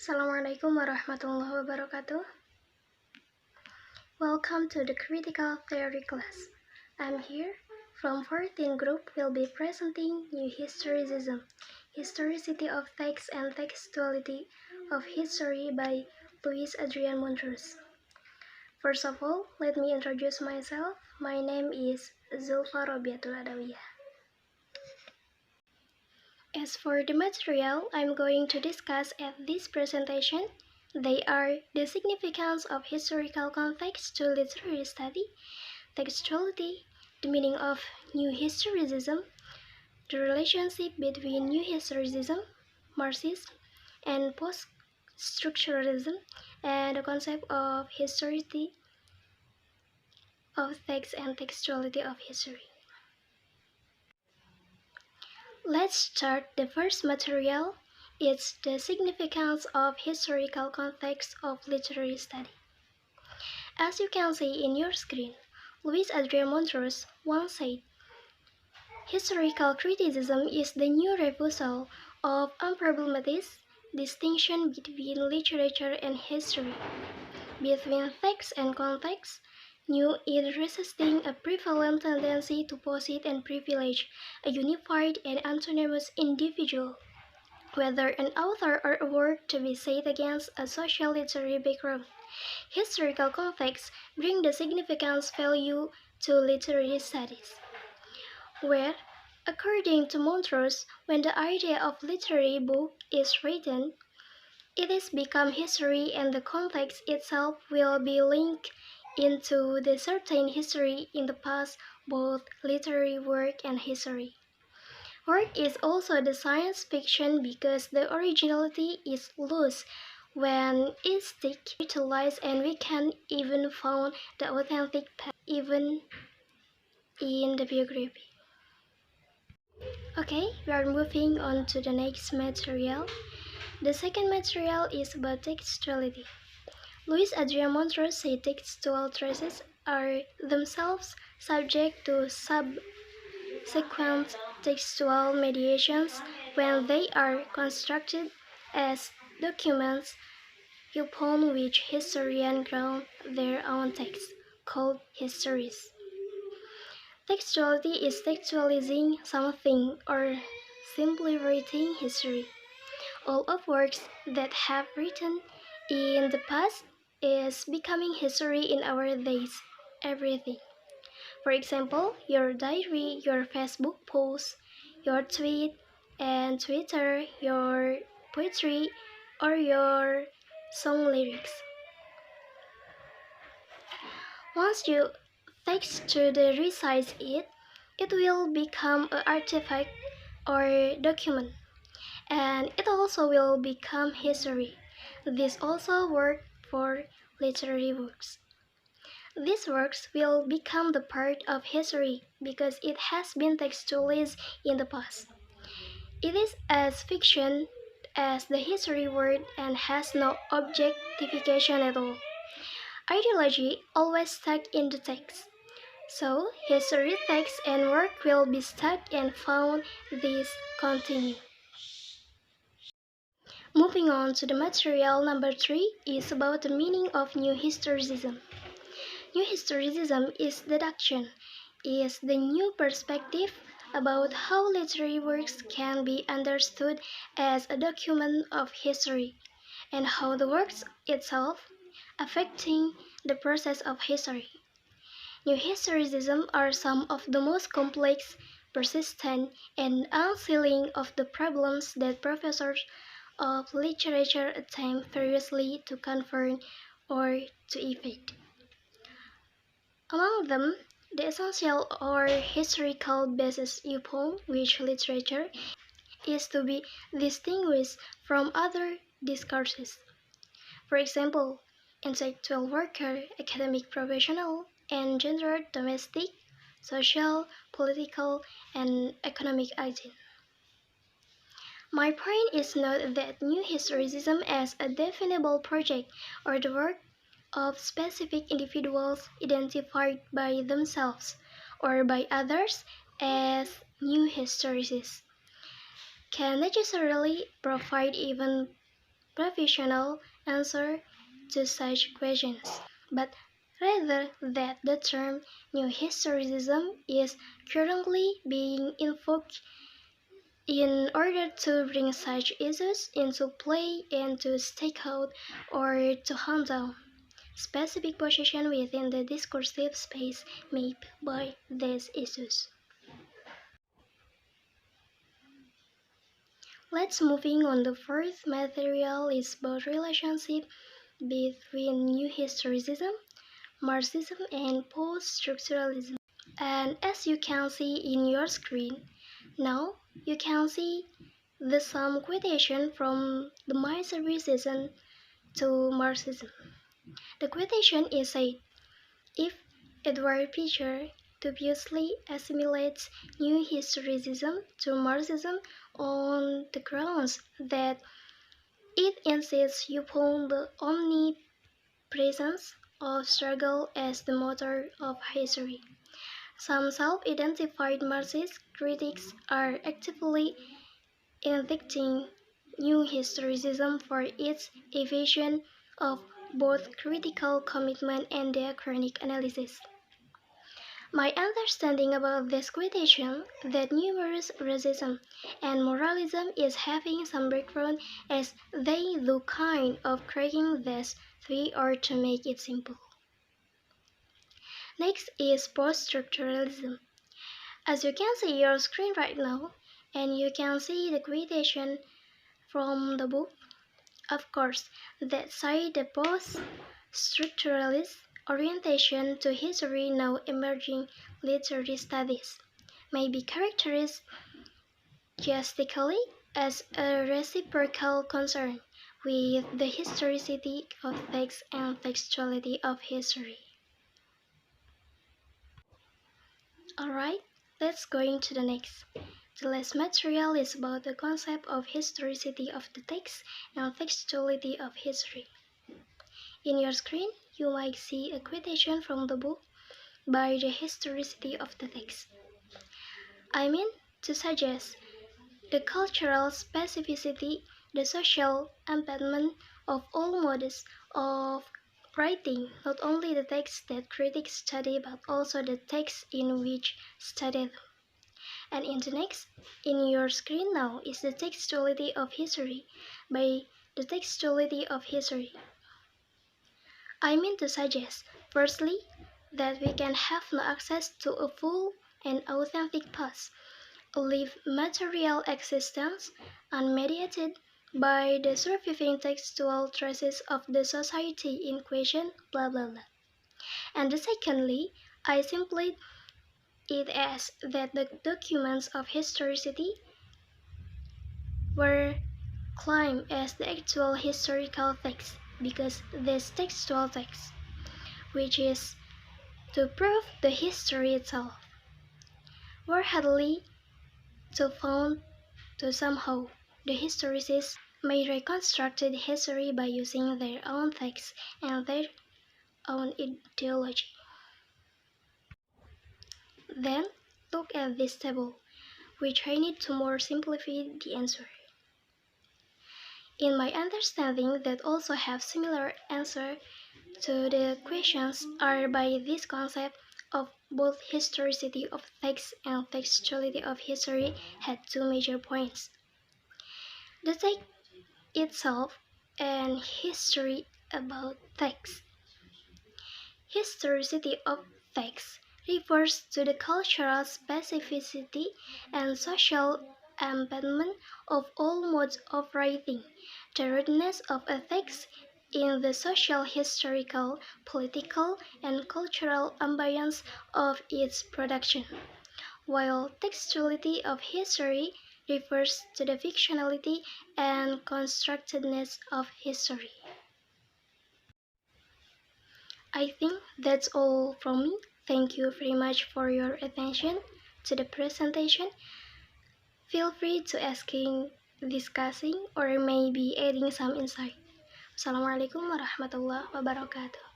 Assalamualaikum warahmatullahi wabarakatuh. Welcome to the Critical Theory class. I'm here from 14th group will be presenting New Historicism, Historicity of Text and Textuality of History by Luis Adrian Montrose. First of all, let me introduce myself. My name is Zulfa Robiatul Adawiah. As for the material I'm going to discuss at this presentation, they are the significance of historical context to literary study, textuality, the meaning of New Historicism, the relationship between New Historicism, Marxism, and post-structuralism, and the concept of historicity of text and textuality of history. Let's start the first material. It's the significance of historical context of literary study. As you can see in your screen, Luis Adrian Montrose once said, "Historical criticism is the new refusal of unproblematic distinction between literature and history, between text and context, new in resisting a prevalent tendency to posit and privilege a unified and autonomous individual, whether an author or a work to be set against a social literary background. Historical context bring the significance value to literary studies, where, according to Montrose, when the idea of literary book is written, it is become history and the context itself will be linked into the certain history in the past, both literary work and history. Work is also the science fiction because the originality is lost when it's utilized, and we can even found the authentic path even in the biography. Okay, we are moving on to the next material. The second material is about textuality. Luis Adrian Montrose said textual traces are themselves subject to subsequent textual mediations when they are constructed as documents upon which historians ground their own texts, called histories. Textuality is textualizing something or simply writing history. All of works that have written in the past is becoming history in our days, everything. For example, your diary, your Facebook post, your tweet and Twitter, your poetry, or your song lyrics. Once you text to the resize it, it will become an artifact or document, and it also will become history. This also works for literary works. These works will become the part of history because it has been textualized in the past. It is as fiction as the history word and has no objectification at all. Ideology always stuck in the text. So, history text and work will be stuck and found this continue. Moving on to the material number 3 is about the meaning of New Historicism. New Historicism is deduction, is the new perspective about how literary works can be understood as a document of history, and how the works itself affecting the process of history. New Historicism are some of the most complex, persistent, and unsealing of the problems that professors of literature attempt variously to confront or to evade. Among them, the essential or historical basis upon which literature is to be distinguished from other discourses. For example, intellectual worker, academic professional, and gendered, domestic, social, political, and economic agent. My point is not that New Historicism as a definable project or the work of specific individuals identified by themselves or by others as new historicists can necessarily provide even professional answer to such questions, but rather that the term New Historicism is currently being invoked in order to bring such issues into play and to stake out or to hunt down specific position within the discursive space made by these issues. Let's moving on. The fourth material is about relationship between New Historicism, Marxism, and post-structuralism. And as you can see in your screen, now you can see the some quotation from the Marxism to Marxism. The quotation is said, if Edward Fischer dubiously assimilates New Historicism to Marxism on the grounds that it insists upon the omnipresence of struggle as the motor of history. Some self-identified Marxist critics are actively indicting New Historicism for its evasion of both critical commitment and diachronic analysis. My understanding about this quotation that numerous racism and moralism is having some background as they do kind of cracking this three or to make it simple. Next is post-structuralism. As you can see your screen right now, and you can see the quotation from the book, of course, that side the post-structuralist orientation to history now emerging literary studies may be characterized justically as a reciprocal concern with the historicity of text and textuality of history. Alright, let's go into the next. The last material is about the concept of historicity of the text and textuality of history. In your screen, you might see a quotation from the book by the historicity of the text. I mean to suggest the cultural specificity, the social embedment of all modes of writing, not only the text that critics study but also the text in which studied. And in the next, in your screen now is the textuality of history by the textuality of history. I mean to suggest, firstly, that we can have no access to a full and authentic past, a lived material existence unmediated by the surviving textual traces of the society in question, blah blah blah. And secondly, I simply it as that the documents of historicity were claimed as the actual historical text because this textual text, which is to prove the history itself, were hardly to found to somehow the historicists may reconstruct history by using their own text and their own ideology. Then look at this table, which I need to more simplify the answer. In my understanding that also have similar answer to the questions are by this concept of both historicity of text and textuality of history had two major points. The text itself and history about text. Historicity of text refers to the cultural specificity and social embedment of all modes of writing, the rootiness of a text in the social, historical, political, and cultural ambience of its production, while textuality of history refers to the fictionality and constructedness of history. I think that's all from me. Thank you very much for your attention to the presentation. Feel free to asking, discussing, or maybe adding some insight. Assalamualaikum warahmatullahi wabarakatuh.